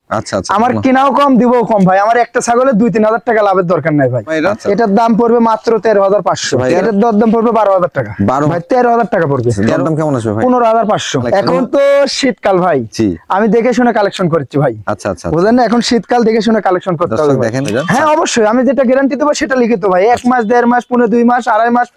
আচ্ছা আচ্ছা, আমার কিনাও কম দিবও কম ভাই। আমার একটা ছাগলের 2-3 হাজার টাকা লাভের দরকার নাই ভাই। এটার দাম পড়বে মাত্র 13,500 ভাই। এটার দরদাম পড়বে 12,000 টাকা ভাই। 13,000 টাকা পড়বে। দরদাম কেমন আসবে ভাই? 15,500। এখন তো শীতকাল ভাই, আমি দেখে শুনে কালেকশন করছি ভাই। আচ্ছা আচ্ছা, বুঝলেন না, এখন শীতকাল দেখে শুনে কালেকশন করতে হবে। হ্যাঁ অবশ্যই, আমি যেটা গ্যারান্টি দেবো সেটা লিখিত ভাই। 1 মাস, 1.5 মাস, 2 মাস, 2.5 মাস,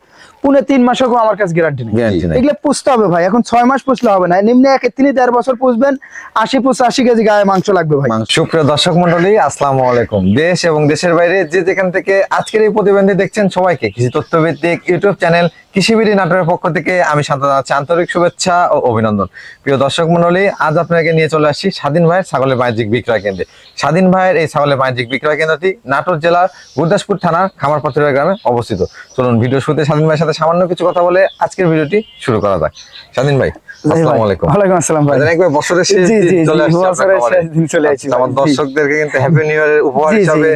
3 মাসও আমার কাছে গ্যারান্টি নেই। এগুলো পুষতে হবে ভাই। এখন 6 মাস পুষলে হবে না, নিম্নে 1.5-1.5 বছর পুষবেন। 80-85 কেজি গায়ে মাংস লাগবে ভাই। সুপ্রিয় দর্শক মন্ডলী, আসসালামু আলাইকুম। দেশ এবং দেশের বাইরে যে যেখান থেকে আজকের এই প্রতিবেদনটি দেখছেন, সবাইকে কৃষি তথ্যভিত্তিক ইউটিউব চ্যানেল কৃষিবিডি নাটোরের পক্ষ থেকে আমি শান্ত জানাচ্ছি আন্তরিক শুভেচ্ছা ও অভিনন্দন। প্রিয় দর্শক মন্ডলী, আজ আপনাকে নিয়ে চলে আসছি স্বাধীন ভাইয়ের ছাগলের বাণিজ্যিক বিক্রয় কেন্দ্রে। স্বাধীন ভাইয়ের এই ছাগলের বাণিজ্যিক বিক্রয় কেন্দ্রটি নাটোর জেলার গুরদাসপুর থানার খামারপাথুরিয়া গ্রামে অবস্থিত। চলুন ভিডিও শুরুতে স্বাধীন ভাইয়ের সাথে সামান্য কিছু কথা বলে আজকের ভিডিওটি শুরু করা যাক। স্বাধীন ভাই, আসসালামু আলাইকুম। ওয়ালাইকুম আসসালাম ভাই। একবার বছরের শেষ দিন চলে আসছে, আমার দর্শকদেরকে কিন্তু হ্যাপি নিউ ইয়ারের উপহার হিসেবে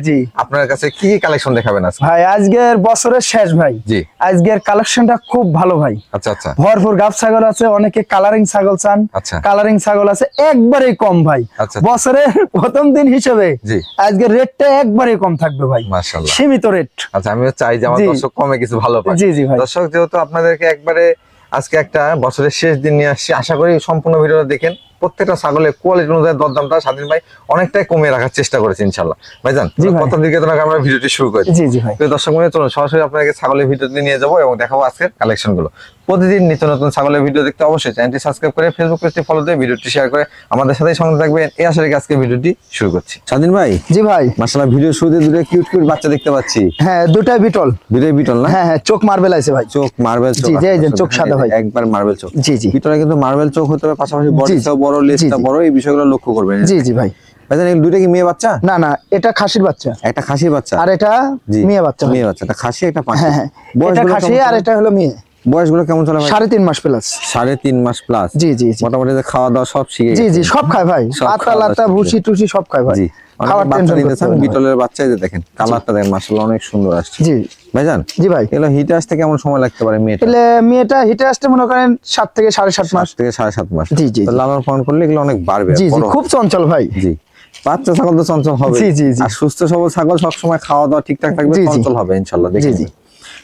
আপনার কাছে কি কি কালেকশন দেখাবেন আজকে? ভাই আজকের বছরের শেষ ভাই। জি, আজকের কালেকশনটা খুব ভালো ভাই। আচ্ছা আচ্ছা, ভরপুর গাব ছাগল আছে, অনেকে কালারিং ছাগল চান। আচ্ছা, কালারিং ছাগল আছে একবারেই কম ভাই। বছরের প্রথম দিন হিসেবে আজকের রেটটা একবারেই কম থাকবে ভাই, মাশাআল্লাহ, সীমিত রেট। আচ্ছা, আমিও চাই যে আমার দর্শক কমে কিছু ভালো পায়। জি জি ভাই। দর্শক যেহেতু আপনাদেরকে একবারে আজকে একটা বছরের শেষ দিন নিয়ে আসছি, আশা করি সম্পূর্ণ ভিডিওটা দেখেন। প্রত্যেকটা ছাগলের কোয়ালিটি অনুযায়ী দরদামটা স্বাধীন ভাই অনেকটাই কমিয়ে রাখার চেষ্টা করেছে ইনশাআল্লাহ। ভাইজান, প্রথম দিকে তো আমরা ভিডিওটি শুরু করি। জি জি ভাই। তো দর্শক মনে চলুন সরাসরি আপনাকে ছাগলের ভিডিওতে নিয়ে যাবো এবং দেখাবো আজকের কালেকশন গুলো। প্রতিদিন নিত্য নতুন ছাগলের ভিডিও দেখতে অবশ্যই চ্যানেলটি সাবস্ক্রাইব করে ফেসবুক পেজটি ফলো দিয়ে ভিডিওটি শেয়ার করে আমাদের সাথে সঙ্গে থাকবেন। এই আশা রেখে আজকে ভিডিওটি শুরু করছি। স্বাধীন ভাই। জি ভাই। মাশাআল্লাহ, ভিডিও শুরুতে দুটো কিউট কিউট বাচ্চা দেখতে পাচ্ছি। হ্যাঁ, দুটাই বিটল। দুটাই বিটল না? হ্যাঁ হ্যাঁ, চোখ মার্বেল আছে ভাই। চোখ মার্বেল চোখ। জি জি, এই যে চোখ সাদা ভাই, একবার মার্বেল চোখ। জি জি, বিটলে কিন্তু মার্বেল চোখ হতে হবে, পাশাপাশি বডিটাও বড়, লেজটা বড়, এই বিষয়গুলো লক্ষ্য করবেন। জি জি ভাই। ভাইজান, এই দুইটা কি মেয়ে বাচ্চা? না না, এটা খাসির বাচ্চা। একটা খাসির বাচ্চা আর এটা মেয়ে বাচ্চা। মেয়ে বাচ্চা, একটা খাসি একটা পাঁঠি। হ্যাঁ হ্যাঁ, এটা খাসি আর এটা হলো মেয়ে। বয়সগুলো কেমন চলে ভাই? 3.5 মাস প্লাস। 3.5 মাস প্লাস। জি জি, মোটামুটি খাওয়া দাওয়া সব শিখে গেছে। জি জি, সব খায় ভাই, পাতা লাতা ভুসি টুসি সব খায় ভাই। খাওয়ার টেনশন নিতেছেন। বিটলের বাচ্চা এই যে দেখেন, কালারটা দেখেন, মাশাআল্লাহ অনেক সুন্দর আসছে। জি ভাইজান। জি ভাই। এগুলো হিটে আসতে কেমন সময় লাগতে পারে মেয়েটা? মেয়েটা হিটে আসতে মনে করেন 7 থেকে 7.5 মাস। 7 থেকে 7.5 মাস। জি জি, লালন পালন করলে এগুলো অনেক বাড়বে। জি জি, খুব চঞ্চল ভাই। জি, বাচ্চা ছাগল তো চঞ্চল হবে। জি জি, আর সুস্থ সবল ছাগল সব সময় খাওয়া দাওয়া ঠিকঠাক থাকবে, চঞ্চল হবে ইনশাআল্লাহ। জি জি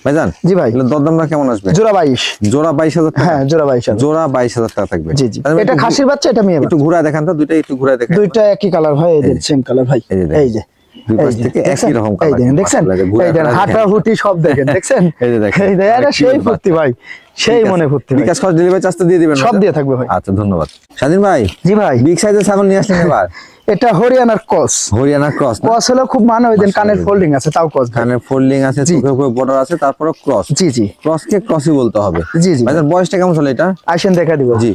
ভাইজান। জি ভাই। দরদামটা কেমন আসবে? জোড়া 22। জোড়া 22,000 টাকা? হ্যাঁ, জোড়া 22,000। জোড়া 22,000 টাকা থাকবে। জি জি, এটা খাসির বাচ্চা, এটা মেয়ে বাচ্চা। একটু ঘুরায় দেখান তো, দুইটা একটু ঘুরায় দেখান। দুইটা একই কালার ভাই, এই যে সেম কালার ভাই। এই যে দুই পাশ থেকে একই রকম কালার। এই দেখেন, এই দেখেন হাঁটা হুটি সব দেখেন, দেখছেন? এই যে দেখেন, এই দেখেন, এটা সেই ফুর্তি ভাই, সেই মনে ফুর্তি। বিকাশ খরচ, ডেলিভারি চার্জ তো দিয়ে দিবেন? সব দিয়ে থাকবে ভাই। আচ্ছা, ধন্যবাদ। স্বাধীন ভাই। জি ভাই। বিগ সাইজের ছাগল নিয়ে আসলেন এবার। এটা হরিয়ানার ক্রস। হরিয়ানার ক্রস। ক্রস হলো খুব মানে ওই দিন কানের ফোল্ডিং আছে, তাও ক্রস। কানের ফোল্ডিং আছে, চোখের উপরে বর্ডার আছে, তারপরে ক্রস। জি জি, ক্রসকে ক্রসই বলতে হবে। জি জি। ভাইজান, বয়সটা কেমন চলে এটা? আসেন দেখা দিব। জি,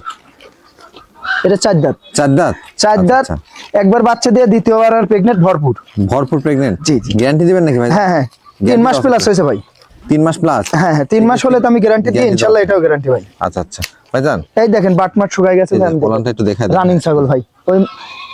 এটা 4 দাঁত। 4 দাঁত? 4 দাঁত। একবার বাচ্চা দিয়ে দ্বিতীয়বার আর প্রেগন্যান্ট, ভরপুর। ভরপুর প্রেগন্যান্ট? জি জি। গ্যারান্টি দিবেন নাকি ভাই? হ্যাঁ হ্যাঁ, 3 মাস প্লাস হয়েছে ভাই। 3 মাস প্লাস? হ্যাঁ হ্যাঁ, 3 মাস হলে তো আমি গ্যারান্টি দিই ইনশাআল্লাহ, এটাও গ্যারান্টি ভাই। আচ্ছা আচ্ছা ভাইজান, এই দেখেন বাটমাট শুকায় গেছে। ওলানটা একটু দেখাই দেন। রানিং ছাগল ভাই, ওই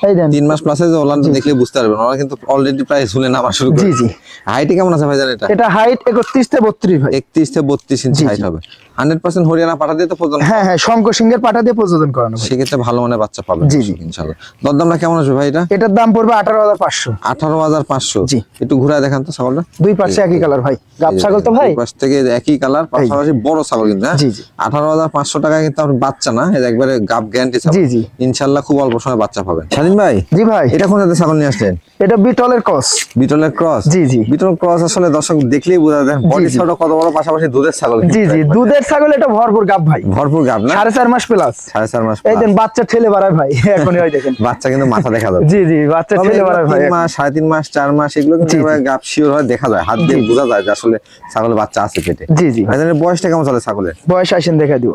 এই দেন 3 মাস প্লাসে যে ওলানটা দেখলে বুঝতে পারবেন, ওরা কিন্তু অলরেডি প্রায় ঝুলে নামা শুরু করে। জি জি। হাইটে কেমন আছে ভাইজান এটা? এটা হাইট 31 থেকে 32 ভাই। 31 থেকে 32 ইঞ্চি হাইট হবে। 100% হরিয়ানা পাঠা দিয়ে তো প্রজনন? হ্যাঁ হ্যাঁ, শঙ্কর সিংহের পাঠা দিয়ে প্রজনন করানো। সেক্ষেত্রে ভালো মানের বাচ্চা পাবেন। জি জি ইনশাআল্লাহ। দরদামটা কেমন আসবে ভাই এটা? এটার দাম পড়বে 18,500। 18,500? জি। একটু ঘুরায় দেখান তো ছাগলটা। দুই পাশে একই কালার ভাই, গাব ছাগল তো ভাই। দুই পাশ থেকে একই কালার, পাশাপাশি বড় ছাগল কিন্তু। হ্যাঁ জি জি। 18,500 টাকা কিন্তু আপনি বাচ্চা না, এটা একবারে গাব গ্যারান্টি ছাগল। জি জি, ইনশাআল্লাহ খুব অল্প সময় বাচ্চা পাবেন। স্বাধীন ভাই। জি ভাই। এটা কোন জাতের ছাগল নিয়ে আসলেন? এটা বিটলের ক্রস। বিটলের ক্রস? জি জি। বিটল ক্রস আসলে দর্শক দেখলেই বোঝা যায়, বডি ছোট কত বড়, পাশাপাশি দুধের ছাগল। জি জি, দুধের ছাগল। এটা ভরপুর গাব ভাই, ভরপুর গাব না? 4.5 মাস প্লাস। 4.5 মাস। এই দেন বাচ্চা ঠেলে বাড়ায় ভাই, এখনই ওই দেখেন বাচ্চা কিন্তু মাথা দেখা যায়। জি জি, বাচ্চা ঠেলে বাড়ায় ভাই। 3 মাস, 3.5 মাস, 4 মাস এগুলো কিন্তু গাব শিওর হয়, দেখা যায়, হাত দিয়ে বোঝা যায় যে আসলে ছাগলের বাচ্চা আছে পেটে। জি জি। ভাইজানের বয়সটা কেমন চলে ছাগলের? বয়স আসেন দেখা দিব।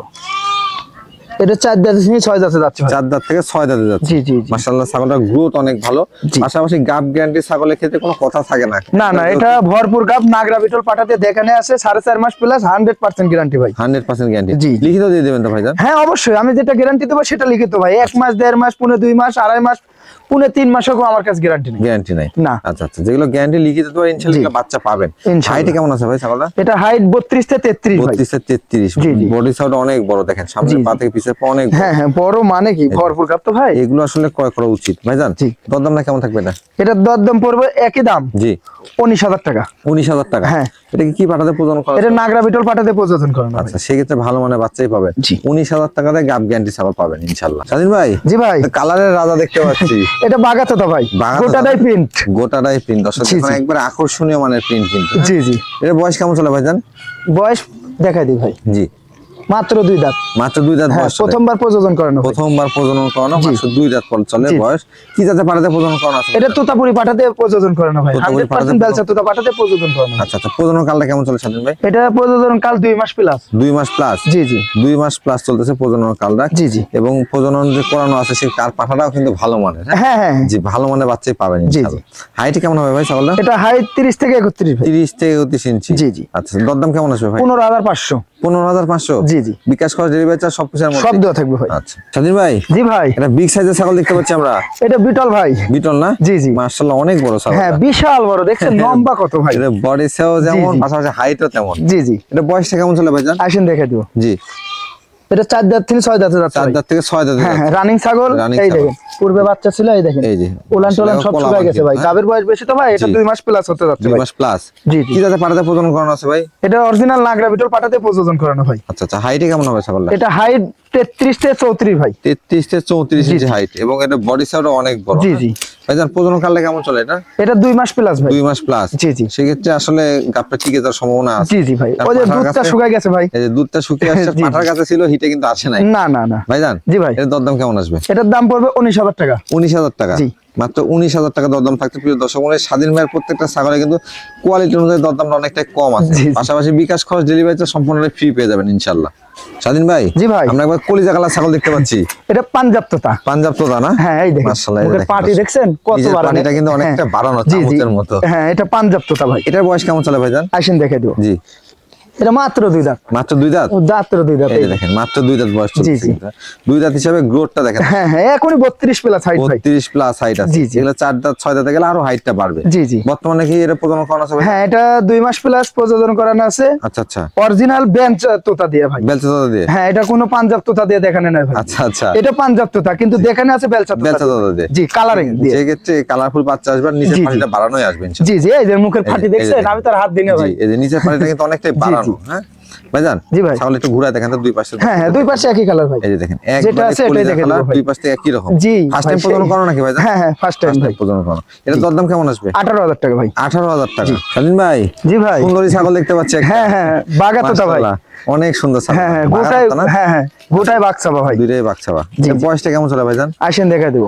এটা 4 দাঁত থেকে 6 দাঁতে যাচ্ছে। 4 দাঁত থেকে 6 দাঁতে যাচ্ছে। জি জি, মাশাআল্লাহ ছাগলটার গ্রোথ অনেক ভালো। পাশাপাশি গাব গ্যারান্টি ছাগলের ক্ষেত্রে কোনো কথা থাকে না। না না, এটা ভরপুর গাব, নাগরা বিটল পাঠাতে দেখানে আছে, 4.5 মাস প্লাস 100% গ্যারান্টি ভাই। 100% গ্যারান্টি? জি। লিখিত দিয়ে দিবেন তো ভাইজান? হ্যাঁ অবশ্যই, আমি যেটা গ্যারান্টি দেব সেটা লিখিত ভাই। 1 মাস, 1.5 মাস, 2 মাস, 2.5 মাস, পুনে 3 মাসও আমার কাছে গ্যারান্টি নেই। গ্যারান্টি নাই না। আচ্ছা আচ্ছা, যেগুলো গ্যারান্টি লিখিত তো ইনশাআল্লাহ বাচ্চা পাবেন। হাইট কেমন আছে ভাই ছাগলটা? এটা হাইট 32 থেকে 33 ভাই। 32 থেকে 33, বডি সাইজ অনেক বড়, দেখেন সামনের পা থেকে পিছের পা অনেক বড়। হ্যাঁ হ্যাঁ, বড় মানে কি ভরপুর গাব তো ভাই। এগুলো আসলে ক্রয় করা উচিত ভাইজান। দরদাম না কেমন থাকবে এটা? এটা দরদাম পড়বে একই দাম, জি 19,000 টাকা। 19,000 টাকা। হ্যাঁ। এটা কি পাঠাতে প্রজনন করা? এটা নাগরা বিটল পাঠাতে প্রজনন করানো। আচ্ছা, সেক্ষেত্রে ভালো মানে বাচ্চাই পাবেন। 19,000 টাকাতে গাব গ্যারান্টি ছাগল পাবেন ইনশাআল্লাহ। স্বাধীন ভাই। জি ভাই। কালারের রাজা দেখতে পাচ্ছি। এটা বাগাতোতা ভাই, গোটাটাই প্রিন্ট। গোটাটাই প্রিন্ট, দর্শক দেখুন একবার আকর্ষণীয় মানের প্রিন্ট কিন্তু। জি জি। এর বয়স কেমন চলে ভাইজান? বয়স দেখাই দিই ভাই। জি মাত্র 2 দাঁত। মাত্র 2 দাঁত বয়স। প্রথমবার প্রজনন করানো। প্রথমবার প্রজনন করানো, মাত্র 2 দাঁত পর চলে বয়স। কি জাতে পাঠাতে প্রজনন করানো আছে? এটা তোতাপুরি পাঠাতে প্রজনন করানো ভাই। 100% বেলচা তোতা পাঠাতে প্রজনন করানো। আচ্ছা আচ্ছা, প্রজনন কালটা কেমন চলে স্বাধীন ভাই? এটা প্রজনন কাল 2 মাস প্লাস। 2 মাস প্লাস। জি জি। 2 মাস প্লাস চলতেছে প্রজনন কালটা। জি জি। এবং প্রজনন যে করানো আছে সেই কার পাঠাটাও কিন্তু ভালো মানের। হ্যাঁ হ্যাঁ জি, ভালো মানের বাচ্চাই পাবেন ইনশাআল্লাহ। হাইট কেমন হবে ভাই ছাগলটা? এটা হাইট 30 থেকে 31 ভাই। 30 থেকে 31 ইঞ্চি। জি জি। আচ্ছা, দরদাম কেমন আসবে ভাই? 15,500। 15,500। জি জি। বিকাশ খরচ, ডেলিভারি চার্জ সবকিছুর মধ্যে সব দেওয়া থাকবে ভাই। আচ্ছা স্বাধীন ভাই। জি ভাই। এটা বিগ সাইজের ছাগল দেখতে পাচ্ছি আমরা। এটা বিটল ভাই। বিটল না? জি জি। মাশাআল্লাহ অনেক বড় ছাগল। হ্যাঁ, বিশাল বড়, দেখছেন লম্বা কত ভাই। এটা বডি সাইজ যেমন, পাশাপাশি হাইটও তেমন। জি জি। এটা বয়সটা কেমন চলে ভাইজান? আসেন দেখে দিব। জি। এটা 4 দাঁত থেকে 6 দাঁতে যাচ্ছে। 4 দাঁত থেকে 6 দাঁত। হ্যাঁ হ্যাঁ, রানিং ছাগল। এই দেখেন পূর্বে বাচ্চা ছিল, এই দেখেন। এই যে ওলান টোলান সব শুকায় গেছে ভাই। গাবের বয়স বেশি তো ভাই, এটা 2 মাস প্লাস হতে যাচ্ছে 2 ভাই। মাস প্লাস। জি জি। কি জাতে পাঠাতে প্রজনন করানো আছে ভাই? এটা অরিজিনাল নাগরা বিটল পাঠাতে প্রজনন করানো ভাই। আচ্ছা আচ্ছা, হাইটে কেমন হবে ছাগলটা? এটা হাইট 33 থেকে 34 ভাই। 33 থেকে 34 ইঞ্চি হাইট, এবং এটা বডি সাইজও অনেক বড়। জি জি। ভাইজান প্রজনন কালটা কেমন চলে এটা? এটা 2 মাস প্লাস ভাই। 2 মাস প্লাস। জি জি। সেক্ষেত্রে আসলে গাবটা টিকে যাওয়ার সম্ভাবনা আছে। জি জি ভাই। ওই যে দুধটা শুকায় গেছে ভাই। এই যে দুধটা শুকিয়ে আসছে, পাঠার কাছে ছিল, হিটে কিন্তু আসে নাই। না না না ভাইজান। জি ভাই। এর দরদাম কেমন আসবে? এটার দাম পড়বে 19,000 টাকা। 19,000 টাকা। জি। মাত্র 19,000 টাকা দরদাম থাকতে। প্রিয় দর্শক মণ্ডলী, স্বাধীন ভাইয়ের প্রত্যেকটা ছাগলে কিন্তু কোয়ালিটি অনুযায়ী দরদামটা অনেকটাই কম আছে। পাশাপাশি বিকাশ খরচ, ডেলিভারি চার্জ সম্পূর্ণ ফ্রি পেয়ে যাবেন ইনশাআল্লাহ। স্বাধীন ভাই। জি ভাই। আমরা একবার কলিজা কালার ছাগল দেখতে পাচ্ছি। এটা পাঞ্জাব তোতা। পাঞ্জাব তোতা না? হ্যাঁ, এই দেখেন মাশাআল্লাহ। মুখের পাটি দেখছেন কত বড়। পাটিটা কিন্তু অনেকটা বাড়ানো, চামচের মতো। হ্যাঁ, এটা পাঞ্জাব তোতা ভাই। এটার বয়স কেমন চলে ভাইজান? আসেন দেখে দিও। জি। এটা মাত্র 2 দাঁত। মাত্র 2 দাঁত। মাত্র 2 দাঁত। এই দেখেন মাত্র 2 দাঁত বয়স চলছে। 2 দাঁত হিসাবে গ্রোথটা দেখেন। হ্যাঁ হ্যাঁ, এখনই 32 প্লাস হাইট ভাই। 32 প্লাস হাইট আছে। এগুলো 4 দাঁত 6 দাঁতে গেলে আরো হাইটটা বাড়বে। জি জি। বর্তমানে কি এর প্রজনন করানো আছে ভাই? হ্যাঁ, এটা 2 মাস প্লাস প্রজনন করানো আছে। আচ্ছা আচ্ছা। অরিজিনাল বেঞ্চ তোতা দিয়ে ভাই। বেলচা তোতা দিয়ে? হ্যাঁ, এটা কোনো পাঞ্জাব তোতা দিয়ে দেখানো নয় ভাই। আচ্ছা আচ্ছা। এটা পাঞ্জাব তোতা, কিন্তু দেখানো আছে বেলচা তোতা। বেলচা তোতা দিয়ে। জি, কালারিং দিয়ে। যে ক্ষেত্রে কালারফুল বাচ্চা আসবে, নিচের পাটিটা বাড়ানোই আসবে ইনশাআল্লাহ। জি জি। এই যে মুখের ফাটি দেখছেন, আমি তার হাত দিনে ভাই। এই যে নিচের পাটিটা কিন্তু অনেকটাই বাড়ানো। হ্যাঁ ভাইজান। জি ভাই। ছাগল একটু ঘুরায় দেখেন তো দুই পাশে। হ্যাঁ হ্যাঁ, দুই পাশে একই কালার ভাই। এই যে দেখেন যেটা আছে এটাই দেখেন ভাই। দুই পাশে একই রকম। জি। ফার্স্ট টাইম প্রজনন করানো নাকি ভাইজান? হ্যাঁ হ্যাঁ, ফার্স্ট টাইম ভাই প্রজনন করানো। এটা দরদাম কেমন আসবে? 18,000 টাকা ভাই। 18,000 টাকা। স্বাধীন ভাই। জি ভাই। সুন্দরী ছাগল দেখতে পাচ্ছি একটা। হ্যাঁ হ্যাঁ, বাগাতোতা ভাই। অনেক সুন্দর ছাগল। হ্যাঁ হ্যাঁ, গোটাই। হ্যাঁ হ্যাঁ, গোটাই বাকসাবা ভাই। দুইটাই বাকসাবা। এর বয়সটা কেমন চলে ভাইজান? আসেন দেখা দেব।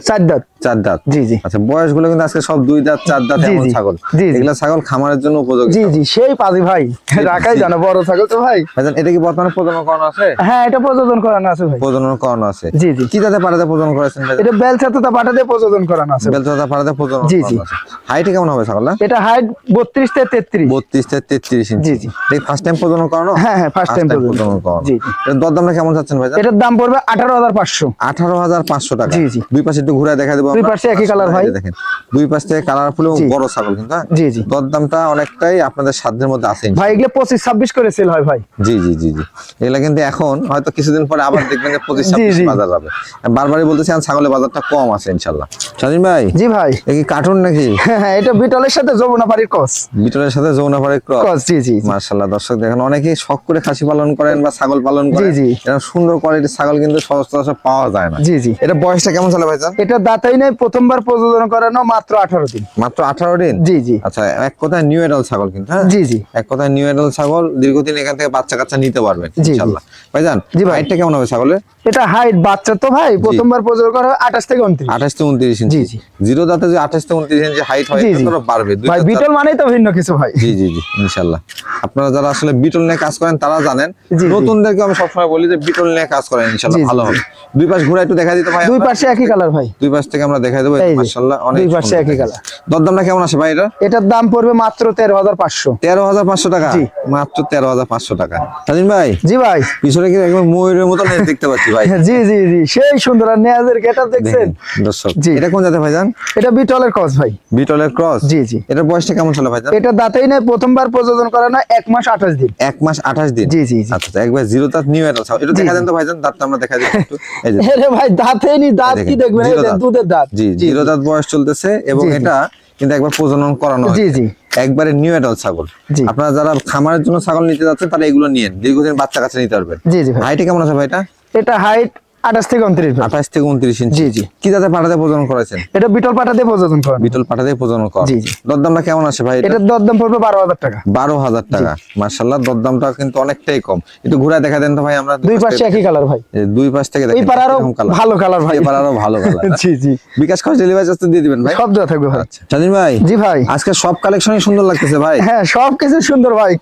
4 দাঁত। 4 দাঁত। জি জি। আচ্ছা, বয়সগুলো কিন্তু আজকে সব 2 দাঁত 4 দাঁত এমন ছাগল। এগুলা ছাগল খামারের জন্য উপযোগী। জি জি, সেই পাজি ভাই। রাখাই জানো বড় ছাগল তো ভাই। ভাইজান, এটা কি বর্তমানে প্রজনন করানো আছে? হ্যাঁ, এটা প্রজনন করানো আছে ভাই। প্রজনন করানো আছে। জি জি। কি জাতে পাঠাতে প্রজনন করেছেন ভাই? এটা বেলচা তোতা পাঠাতে প্রজনন করানো আছে। বেলচা তোতা পাঠাতে প্রজনন করানো আছে। হাইট কেমন হবে ছাগলটা? এটা হাইট 32 থেকে 33। 32 থেকে 33 ইঞ্চি। জি জি। এই ফার্স্ট টাইম প্রজনন করানো? হ্যাঁ হ্যাঁ, ফার্স্ট টাইম প্রজনন করানো। জি। এর দরদামটা কেমন যাচ্ছেন ভাইজান? এটার দাম পড়বে 18,500। 18,500 টাকা। জি জি। দুই পাশে একটু ঘুরে দেখা দেব। দুই পাশে একই কালার ভাই। দেখেন দুই পাশ থেকে কালারফুল এবং বড় ছাগল কিন্তু। জি জি। দরদামটা অনেকটাই আপনাদের সাধ্যের মধ্যে আছে ভাই। এগুলো 25-26 করে সেল হয় ভাই। জি জি জি জি। এগুলা কিন্তু এখন হয়তো কিছুদিন পরে আবার দেখবেন যে 25-26 বাজার যাবে। বারবারই বলতেছি ছাগলের বাজারটা কম আছে ইনশাআল্লাহ। স্বাধীন ভাই। জি ভাই। এ কি কার্টুন নাকি? হ্যাঁ, এটা বিটলের সাথে যমুনাপাড়ির ক্রস। বিটলের সাথে যমুনাপাড়ির ক্রস। জি জি। মাশাআল্লাহ, দর্শক দেখেন অনেকেই শখ করে খাসি পালন করেন বা ছাগল পালন করেন। জি জি। এরকম সুন্দর কোয়ালিটির ছাগল কিন্তু সচরাচর পাওয়া যায় না। জি জি। এটা বয়সটা কেমন চলে ভাইজান? এটা দাঁতাই নেই, প্রথমবার প্রজনন করানো, মাত্র 18 দিন। মাত্র 18 দিন? জি জি। আচ্ছা, এক কথায় নিউ এডাল ছাগল কিন্তু। হ্যাঁ জি জি। এক কথায় নিউ এডাল ছাগল, দীর্ঘদিন এখান থেকে বাচ্চা কাচ্চা নিতে পারবেন ইনশাআল্লাহ। ভাইজান, হাইটটা কেমন হবে ছাগলের? এটা হাইট বাচ্চা তো ভাই, প্রথমবার প্রজনন করা 28 থেকে 29। 28 থেকে 29 ইঞ্চি। জি জি। জিরো দাঁতে যে 28 থেকে 29 ইঞ্চি হাইট হয়, এটা বাড়বে। ভাই বিটল মানেই তো ভিন্ন কিছু ভাই। জি জি জি, ইনশাআল্লাহ। আপনারা যারা আসলে বিটল নিয়ে কাজ করেন তারা জানেন। নতুনদেরকে আমি সবসময় বলি যে বিটল নিয়ে কাজ করেন, ইনশাআল্লাহ ভালো হবে। দুই পাশ ঘুরে একটু দেখাই দিতে ভাই। দুই পাশে একই কালার ভাই। দুই পাশ থেকে আমরা দেখাই দেব। মাশাআল্লাহ, অনেক দুই পাশে একই কালার। দরদামটা কেমন আছে ভাই এটা? এটার দাম পড়বে মাত্র 13,500। 13,500 টাকা? মাত্র 13,500 টাকা। স্বাধীন ভাই। জি ভাই। পিছনে কি একদম ময়ূরের মতো দেখতে পাচ্ছি ভাই। জি জি জি, সেই সুন্দর। আর নেয়াজের গেটআপ দেখছেন দর্শক? জি। এটা কোন জাতের ভাইজান? এটা বিটলের ক্রস ভাই। বিটলের ক্রস? জি জি। এটা বয়সটা কেমন চলে ভাইজান? এটা দাঁতেই নেই, প্রথমবার প্রযোজন করা না, 1 মাস 28 দিন। 1 মাস 28 দিন? জি জি জি। আচ্ছা, একবার জিরো দাঁত নিউ এডাল ছাগল। এটা দেখা দেন তো ভাইজান, দাঁতটা আমরা দেখা দিই একটু। এই যে আরে ভাই দাঁতেই নি, দাঁত কি দেখবেন, এই দেন দুধের দাঁত। জি, জিরো দাঁত বয়স চলতেছে এবং এটা কিন্তু একবার প্রজনন করানো জি হয়েছে। জি। একবারে নিউ এডাল ছাগল। জি। আপনারা যারা খামারের জন্য ছাগল নিতে যাচ্ছেন তারা এগুলো নিয়েন, দীর্ঘদিন বাচ্চা কাছে নিতে পারবেন। জি জি ভাই। হাইটে কেমন আছে ভাই এটা? এটা হাইট 28 থেকে 29 ভাই। 28 থেকে 29 ইঞ্চি। জি জি। কি জাতের পাঠাতে প্রজনন করেছেন? এটা বিটল পাটাতে প্রযোজন করা। বিটল পাঠাতে প্রজনন করা। জি জি। দরদামটা কেমন আছে ভাই? এটার দরদাম পড়বে 12,000 টাকা। 12,000 টাকা। মাশাআল্লাহ, দরদামটা কিন্তু অনেকটাই কম। একটু ঘুরে দেখা দেন তো ভাই আমরা। দুই পাশে একই কালার ভাই। এই দুই পাশ থেকে দেখেন। এই পাড়ারও ভালো কালার ভাই। এই পাড়ারও ভালো কালার। জি জি। বিকাশ খরচ ডেলিভারি চার্জ দিয়ে দিবেন ভাই? সব দেওয়া থাকবে ভাই। আচ্ছা স্বাধীন ভাই। জি ভাই। আজকে সব কালেকশনই সুন্দর লাগতেছে ভাই। হ্যাঁ সব কিছু সুন্দর ভাই।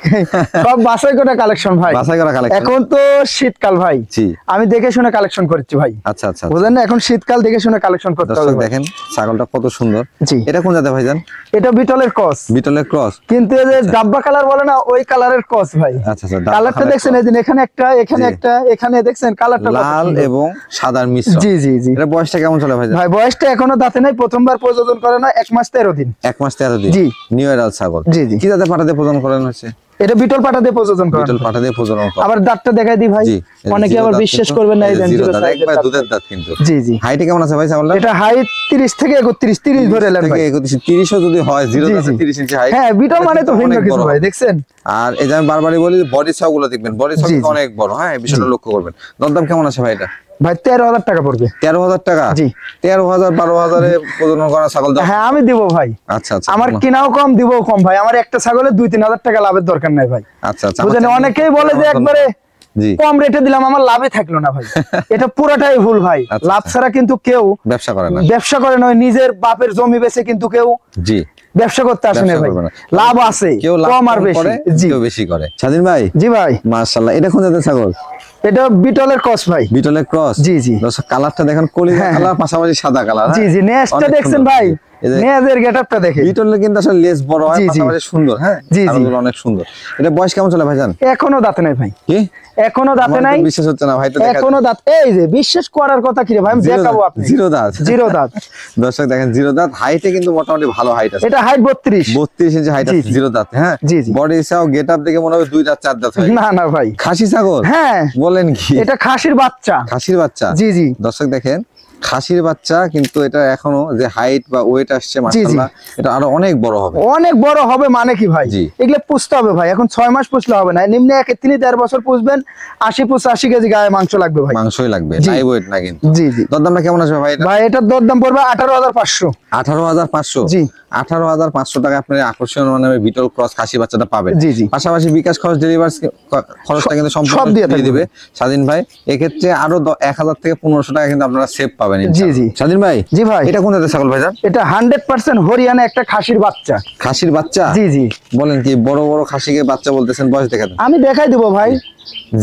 সব বাছাই করা কালেকশন ভাই। বাছাই করা কালেকশন। এখন তো শীতকাল ভাই। জি। আমি দেখে শুনে কালেকশন করছি ভাই। আচ্ছা আচ্ছা। বুঝলেন না, এখন শীতকাল দেখে শুনে কালেকশন করতে হবে। দর্শক দেখেন ছাগলটা কত সুন্দর। জি। এটা কোন জাতের ভাইজান? এটা বিটলের ক্রস। বিটলের ক্রস? কিন্তু এই যে ডাব্বা কালার বলে না, ওই কালারের ক্রস ভাই। আচ্ছা আচ্ছা। কালারটা দেখছেন, এই যে এখানে একটা, এখানে একটা, এখানে দেখছেন কালারটা লাল এবং সাদার মিশ্রণ। জি জি জি। এটা বয়সটা কেমন চলে ভাইজান? ভাই বয়সটা এখনো দাঁতে নাই, প্রথমবার প্রযোজন করে না, 1 মাস 13 দিন। 1 মাস 13 দিন। জি। নিউ এডাল ছাগল। জি জি। কি জাতের পাঠাতে প্রজনন করানো হয়েছে? এটা বিটল পাটাতে প্রযোজন করা। বিটল পাঠাতে প্রজনন করা। আবার দাঁতটা দেখাই দিই ভাই। জি। অনেকে আবার বিশ্বাস করবেন না, এই দেন জিরো জিরো দাঁত, সাইজের একবার দাঁত। দুধের দাঁত কিন্তু। জি জি। হাইটে কেমন আছে ভাই ছাগলটা? এটা হাইট 30 থেকে 31, 30 ধরে এলেন ভাই। 30 ও যদি হয়, জিরো জি, দাঁতে জি। 30 ইঞ্চি হাইট। হ্যাঁ বিটল মানে তো ভিন্ন অনেক কিছু বড় ভাই, হবে। দেখছেন। আর এই যে আমি বারবারই বলি, বডি ছাগুলো দেখবেন, বডি ছাগ জি, জি। অনেক বড়। হ্যাঁ, এই বিষয়টা লক্ষ্য করবেন। দরদাম কেমন আছে ভাই এটা? ভাই 13,000 টাকা পড়বে। 13,000 টাকা? জি। 13,000 12,000 এ প্রজনন করা ছাগল দাও? হ্যাঁ আমি দিব ভাই। আচ্ছা আচ্ছা। আমার কিনাও কম, দিবও কম ভাই। আমার একটা ছাগলে 2-3 হাজার টাকা লাভের দরকার নাই ভাই। আচ্ছা আচ্ছা। বুঝলেন, অনেকেই বলে যে একবারে জি। কম রেটে দিলাম, আমার লাভে থাকলো না ভাই। এটা পুরোটাই ভুল ভাই। আচ্ছা, লাভ ছাড়া কিন্তু কেউ ব্যবসা করে না। ব্যবসা করে নয়, নিজের বাপের জমি বেচে কিন্তু কেউ জি। ব্যবসা করতে আসে না ব্যবসা ভাই। করবে না। লাভ আছে, কেউ লাভ কম আর কম বেশি। করে, জি কেউ বেশি করে। স্বাধীন ভাই। জি ভাই। মাশাআল্লাহ, এটা কোন জাতের ছাগল? এটা বিটলের ক্রস ভাই। বিটলের ক্রস? জি জি। দর্শক কালারটা দেখেন, কলিজা কালার পাশাপাশি সাদা কালার। জি জি। নেজটা দেখছেন ভাই, নেজের গেটআপটা দেখেন। বিটলের কিন্তু আসলে লেজ বড় হয়, জি, জি। পাশাপাশি সুন্দর। হ্যাঁ, জি, জি। ছাগলগুলো অনেক সুন্দর। এটা বয়স কেমন চলে ভাইজান? এখনো দাঁতে নাই ভাই। কি? এখনো দাঁতে আমার তো নাই। বিশ্বাস হচ্ছে না ভাই, এটা দেখা এখনো দাঁত, এই যে বিশ্বাস করার কথা কি রে ভাই, আমি দেখাবো আপনি। জিরো দাঁত। জিরো দাঁত। দর্শক দেখেন, জিরো দাঁত। হাইটে কিন্তু মোটামুটি ভালো হাইট আছে। এটা হাইট 32। 32 ইঞ্চি হাইট জি, আছে জি। জিরো দাঁত। হ্যাঁ। জি, জি। বডি সাও গেটআপ দেখে মনে হয় 2 দাঁত 4 দাঁত হয়। না না ভাই। খাসি ছাগল? হ্যাঁ। বলেন কি? এটা খাসির বাচ্চা। খাসির বাচ্চা? জি জি। দর্শক দেখেন, খাসির বাচ্চা, কিন্তু এটা এখনো যে হাইট বা ওয়েট আসছে মাশাআল্লাহ, এটা আরো অনেক বড় হবে। অনেক বড় হবে মানে কি ভাই? জি। এগুলো পুষতে হবে ভাই। এখন 6 মাস পুষলে হবে না, নিম্নে 1-1.5 বছর পুষবেন, 80-85 কেজি গায়ে মাংস লাগবে ভাই। মাংসই লাগবে, জি। লাইভ ওয়েট না কিন্তু। জি জি। দরদামটা কেমন আসবে ভাই এটা? ভাই এটার দরদাম পড়বে 18,500। 18,500? জি। 18,500 টাকা আপনি আকর্ষণীয় মানে বিটল ক্রস খাসি বাচ্চাটা পাবেন। জি, জি। পাশাপাশি বিকাশ খরচ ডেলিভারি খরচটা কিন্তু সব সম্পূর্ণ দিয়ে দিয়ে থাকবে। দিবে স্বাধীন ভাই। এক্ষেত্রে আরো 1,000 থেকে 1,500 টাকা কিন্তু আপনারা সেভ পাবেন জি, ইনশাআল্লাহ। জি। স্বাধীন ভাই। জি ভাই। এটা কোন জাতের ছাগল ভাইজান? এটা 100% হরিয়ানা একটা খাসির বাচ্চা। খাসির বাচ্চা? জি জি। বলেন কি, বড় বড় খাসিকে বাচ্চা বলতেছেন, বয়স দেখা দেন। আমি দেখাই দিব ভাই।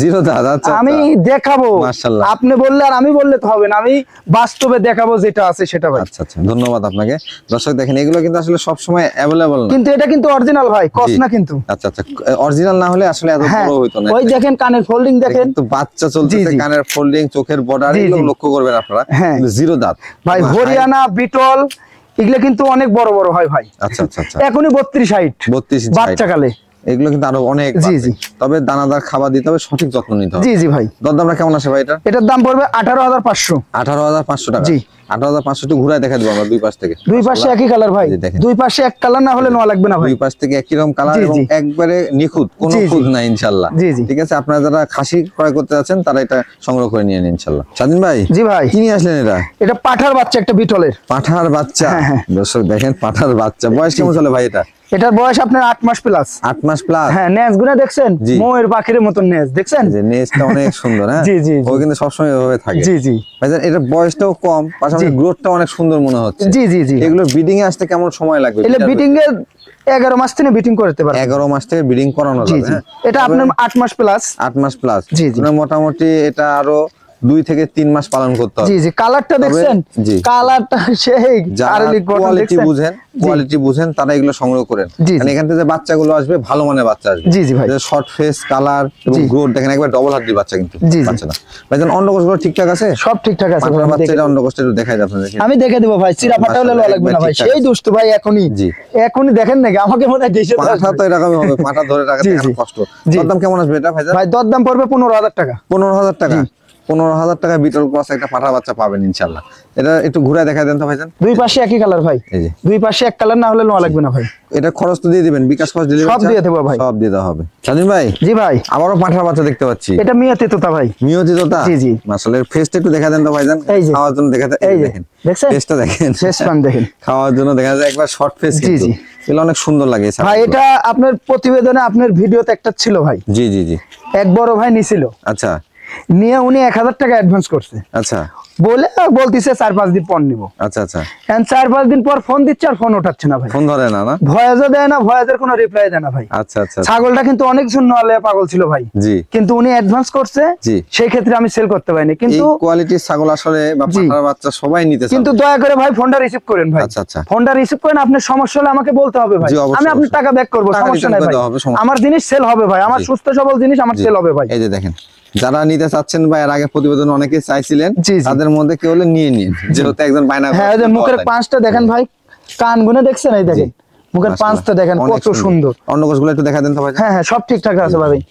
জিরো দাঁত? আচ্ছা। আমি দেখাবো। মাশাআল্লাহ। আপনি বললে আর আমি বললে তো হবে না, আমি বাস্তবে দেখাবো যেটা আছে সেটা ভাই। আচ্ছা আচ্ছা, ধন্যবাদ আপনাকে। দর্শক দেখেন, এগুলো কিন্তু আসলে সব সময় अवेलेबल না। কিন্তু এটা কিন্তু অরিজিনাল ভাই, কস জি। না কিন্তু। আচ্ছা আচ্ছা, অরিজিনাল না হলে আসলে এত হ্যাঁ, বড় হইতো না। ওই দেখেন কানের ফোল্ডিং দেখেন। কিন্তু বাচ্চা চলতেছে, জি, জি। কানের ফোল্ডিং, চোখের বর্ডার, জি, এগুলো জি। লক্ষ্য করবেন আপনারা। হ্যাঁ। কিন্তু জিরো দাঁত। ভাই হরিয়ানা বিটল এগুলো কিন্তু অনেক বড় বড় হয় ভাই। আচ্ছা আচ্ছা আচ্ছা। এখনই 32 হাইট 32 ইঞ্চি বাচ্চা কালে। এগুলো কিন্তু আরো অনেক জি, বাড়বে। জি। তবে দানাদার খাবার দিতে হবে, সঠিক যত্ন নিতে হবে। জি জি ভাই। দরদামটা কেমন আসে ভাই এটা? এটার দাম পড়বে 18,500। 18,500 টাকা? জি। 18,500 একটু ঘুরায় দেখা দেবো আমরা দুই পাশ থেকে। দুই পাশে একই কালার ভাই। জি, দেখেন। দুই পাশে এক কালার না হলে নেওয়া লাগবে না ভাই। দুই পাশ থেকে একই রকম কালার জি, এবং জি। একবারে নিখুঁত, কোনো জি, জি। খুঁত নাই ইনশাআল্লাহ। জি, জি। ঠিক আছে, আপনারা যারা খাসি ক্রয় করতে যাচ্ছেন তারা এটা সংগ্রহ করে নিয়ে নিন ইনশাআল্লাহ। স্বাধীন ভাই। জি ভাই। কি নিয়ে আসলেন এটা? এটা পাঠার বাচ্চা একটা বিটলের। পাঠার বাচ্চা? হ্যাঁ, হ্যাঁ। দর্শক দেখেন, পাঠার বাচ্চা। বয়স কেমন চলে ভাই এটা? এটার বয়স আপনার 8 মাস প্লাস। 8 মাস প্লাস? হ্যাঁ, নেজ গুনা দেখছেন? জি। ময়ের পাখির মতন নেজ দেখছেন? যে নেজটা অনেক সুন্দর। হ্যাঁ, জি, জি, জি। ও কিন্তু সবসময় এভাবে থাকে। জি জি। ভাইজান, এটা বয়সটাও কম, পাশাপাশি জি। গ্রোথটা অনেক সুন্দর মনে হচ্ছে। জি জি জি। এগুলো ব্রিডিং এ আসতে কেমন সময় লাগবে? এলে বিটিং এর 11 মাস থেকে বিটিং করতে পারবেন। 11 মাস থেকে ব্রিডিং করানো জি যাবে। জি। হ্যাঁ, এটা আপনার 8 মাস প্লাস। 8 মাস প্লাস। জি, জি। মোটামুটি এটা আরো 2 থেকে 3 মাস পালন করতে হবে। জি জি, কালারটা দেখছেন, কালারটা সেই শারীরিক গঠন দেখছেন, কোয়ালিটি বুঝেন তারা এগুলো সংগ্রহ করেন। মানে এখান থেকে যে বাচ্চাগুলো আসবে ভালো মানের বাচ্চা আসবে। জি জি ভাই, শর্ট ফেস, কালার এবং গ্রোথ দেখেন একবার ডবল হাড্ডি বাচ্চা, কিন্তু বাচ্চাটা ভাইজান অন্ডকোষগুলো ঠিকঠাক আছে? সব ঠিকঠাক আছে ভাই। বাচ্চাটা অন্ডকোষটা একটু দেখাই দাও আপনাদের। আমি দেখে দেব ভাই, চিরা ফাটা হলে লাগবে না ভাই, সেই দুষ্ট ভাই। এখনই দেখেন নাকি আমাকে মনে হয় দেশে পাঠা তো এরকমই হবে, পাঠা ধরে রাখতে কষ্ট। দরদাম কেমন আসবে এটা ভাইজান? ভাই দরদাম পড়বে 15,000 টাকা। 15,000 টাকা? 15,000 টাকা বিটল ক্রস একটা পাঠা বাচ্চা পাবেন ইনশাআল্লাহ। এটা একটু ঘুরে দেখাই দেন তো ভাইজান। দুই পাশে একই কালার ভাই, দুই পাশে এক কালার না হলে লোয়া লাগবে না ভাই। এটা খরচ তো দিয়ে দিবেন, বিকাশ খরচ ডেলিভারি সব দিয়ে দেব ভাই, সব দিয়ে দেওয়া হবে। স্বাধীন ভাই। জি ভাই, আবারও পাঠার বাচ্চা দেখতে পাচ্ছি। এটা মিয়াতি তোতা ভাই। মিয়াতি তোতা? জি জি। মাশাআল্লাহ, ফেসটা একটু দেখা দেন তো ভাইজান, খাওয়ার জন্য দেখাতে। এই দেখেন ফেসটা দেখেন, ফেস পান দেখেন, খাওয়ার জন্য দেখা যায় একবার শর্ট ফেস। জি জি, এগুলো অনেক সুন্দর লাগে ভাই। এটা আপনার প্রতিবেদনে, আপনার ভিডিওতে একটা ছিল ভাই। জি জি জি, এক বড় ভাই নিছিল। আচ্ছা, নিয়ে উনি 1000 টাকা অ্যাডভান্স করছে। আচ্ছা, বলতিছে 4-5 দিন পর নিব। আচ্ছা আচ্ছা, 4-5 দিন পর ফোন দিচ্ছে আর ফোন ওঠাচ্ছে না ভাই। ফোন ধরে না, না ভয়েসও দেয় না, ভয়েসের কোনো রিপ্লাই দেয় না ভাই। আচ্ছা আচ্ছা, ছাগলটা কিন্তু অনেক শূন্য হলে পাগল ছিল ভাই। জি, কিন্তু উনি অ্যাডভান্স করছে, সেই ক্ষেত্রে আমি সেল করতে পারিনি। কিন্তু কোয়ালিটির ছাগল আসলে বা পাঠার বাচ্চা সবাই নিতে চায়, কিন্তু দয়া করে ভাই ফোনটা রিসিভ করেন ভাই। আচ্ছা আচ্ছা, ফোনটা রিসিভ করেন, আপনার সমস্যা হলে আমাকে বলতে হবে ভাই, আমি আপনার টাকা ব্যাক করব, সমস্যা নাই ভাই। আমার জিনিস সেল হবে ভাই, আমার সুস্থ সবল জিনিস আমার সেল হবে ভাই। এই যে দেখেন, যারা নিতে চাচ্ছেন বা এর আগে প্রতিবেদন অনেকে চাইছিলেন, তাদের মধ্যে কেউ হলে নিয়ে নিন, যেহেতু একজন বায়না। হ্যাঁ, মুখের পাঁচটা দেখেন ভাই, কান গুনে দেখছেন, এই দেখেন মুখের পাঁচটা দেখেন কত সুন্দর। অন্ডকোষগুলো একটু দেখা দেন তো ভাই। হ্যাঁ হ্যাঁ, সব ঠিকঠাক আছে ভাই,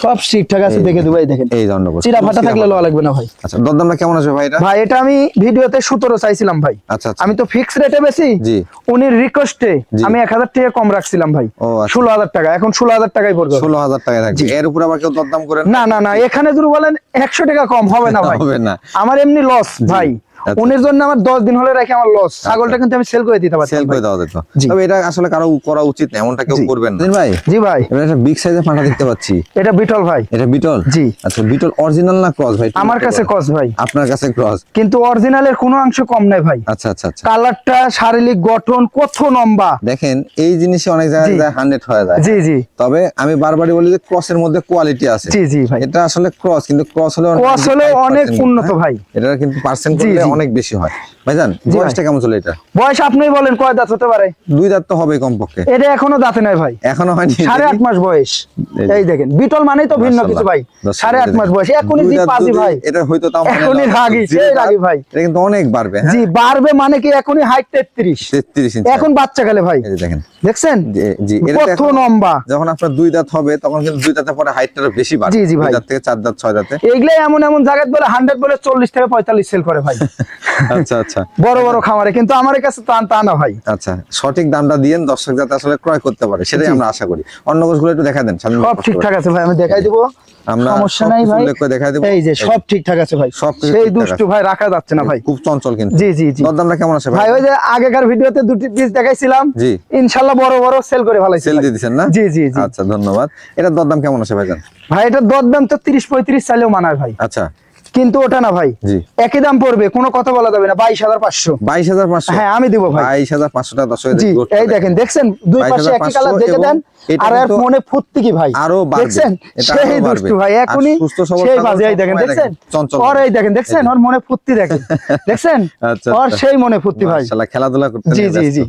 সব ঠিকঠাক আছে, দেখে দুবাই দেখেন। এই অন্ডকোষ চিরা ফাটা থাকলে লওয়া লাগবে না ভাই। আচ্ছা, দরদামটা কেমন আছে ভাই এটা? ভাই এটা আমি ভিডিওতে 17 চাইছিলাম ভাই। আচ্ছা, আমি তো ফিক্স রেটে বেশি, জি, উনির রিকোয়েস্টে আমি 1000 টাকা কম রাখছিলাম ভাই। 16,000 টাকা, এখন 16,000 টাকাই পড়বে। 16,000 টাকা থাকবে, এর উপর আবার কেউ দরদাম করেন? না না না, এখানে যদি বলেন 100 টাকা কম হবে না ভাই, হবে না। আমার এমনি লস ভাই। উনির জন্য আমার 10 দিন হলে রাখি আমার লস। ছাগলটা কিন্তু আমি সেল করে দিতে পারছি, সেল করে দাও যেত। তবে এটা আসলে কারো করা উচিত না, এমনটা কেউ করবেন না ভাই। জি ভাই, এটা একটা বিগ সাইজের পাঠা দেখতে পাচ্ছি। এটা বিটল ভাই। এটা বিটল? জি। আচ্ছা, বিটল অরিজিনাল না ক্রস ভাই? আমার কাছে ক্রস ভাই। আপনার কাছে ক্রস, কিন্তু অরিজিনালের কোনো অংশ কম নাই ভাই। আচ্ছা আচ্ছা আচ্ছা, কালারটা, শারীরিক গঠন কত লম্বা দেখেন। এই জিনিসে অনেক জায়গায় 100 হয়ে যায়। জি জি, তবে আমি বারবারই বলি যে ক্রসের মধ্যে কোয়ালিটি আছে। জি জি ভাই, এটা আসলে ক্রস, কিন্তু ক্রস হলে অনেক উন্নত ভাই। এটা কিন্তু পার্সেন্ট অনেক বেশি হয় ভাইজান। বয়সটা কেমন চলে এটা? বয়স আপনিই বলেন, কয় দাঁত হতে পারে? 2 দাঁত তো হবে কমপক্ষে। এটা এখনো দাঁতে নাই ভাই, এখনো হয়নি। 8.5 মাস বয়স। এই দেখেন, বিটল মানেই তো ভিন্ন কিছু ভাই। 8.5 মাস বয়স, এখনই জি পাজি ভাই। এটা হয়তো তাও এখনই রাগি, সেই রাগি ভাই। এটা কিন্তু অনেক বাড়বে। জি, বাড়বে মানে কি, এখনই হাইট 33 ইঞ্চি, এখন বাচ্চা গেলে ভাই। এই দেখেন, দেখছেন জি, কত লম্বা। যখন আপনার 2 দাঁত হবে তখন কিন্তু 2 দাঁতের পরে হাইটটা বেশি বাড়বে। 2 দাঁত থেকে 4 দাঁত 6 দাঁতে এগুলো এমন এমন জায়গায় বলে 100 বলে 40 থেকে 45 সেল করে ভাই। আচ্ছা আচ্ছা, বড় বড় খামারে, কিন্তু আমার কাছে তা না ভাই। আচ্ছা, সঠিক দামটা দিয়েন, দর্শক যাতে আসলে ক্রয় করতে পারে, সেটাই আমরা আশা করি। অন্ডকোষগুলো একটু দেখা দেন। সব ঠিকঠাক আছে ভাই, আমি দেখাই দেব, সমস্যা নাই ভাই। এই যে সব ঠিকঠাক আছে ভাই, সেই দুষ্টু ভাই রাখা যাচ্ছে না ভাই, খুব চঞ্চল কিন্তু। জি জি জি, দরদামটা কেমন আছে ভাই? ওই যে আগেকার ভিডিওতে দুটি পিস দেখাইছিলাম, জি, ইনশাআল্লাহ বড় বড় সেল করে ফেলাইছি। সেল দিয়ে দিবেন না? জি জি জি, আচ্ছা, ধন্যবাদ। এটা দরদাম কেমন আছে ভাইজান? ভাই এটা দরদাম তো 30-35 চাইলেও মানায় ভাই। আচ্ছা, কিন্তু ওটা না ভাই, একই দাম পড়বে, কোনো কথা বলা যাবে না। 22,500। 22,500? হ্যাঁ, আমি দেব ভাই 22,500 টাকা। দর্শক জি, এই দেখেন, দেখছেন দুই পাশে একই কালার, দেখে দেন। আর এর মনে ফুর্তি কি ভাই, আরো দেখছেন সেই দুষ্টু ভাই, এখনই সেই বাজে। এই দেখেন, দেখছেন ওর, এই দেখেন, দেখছেন ওর মনে ফুর্তি, দেখেন দেখছেন ওর সেই মনে ফুর্তি ভাই। মাশাআল্লাহ, খেলাধুলা করতে। জি জি জি।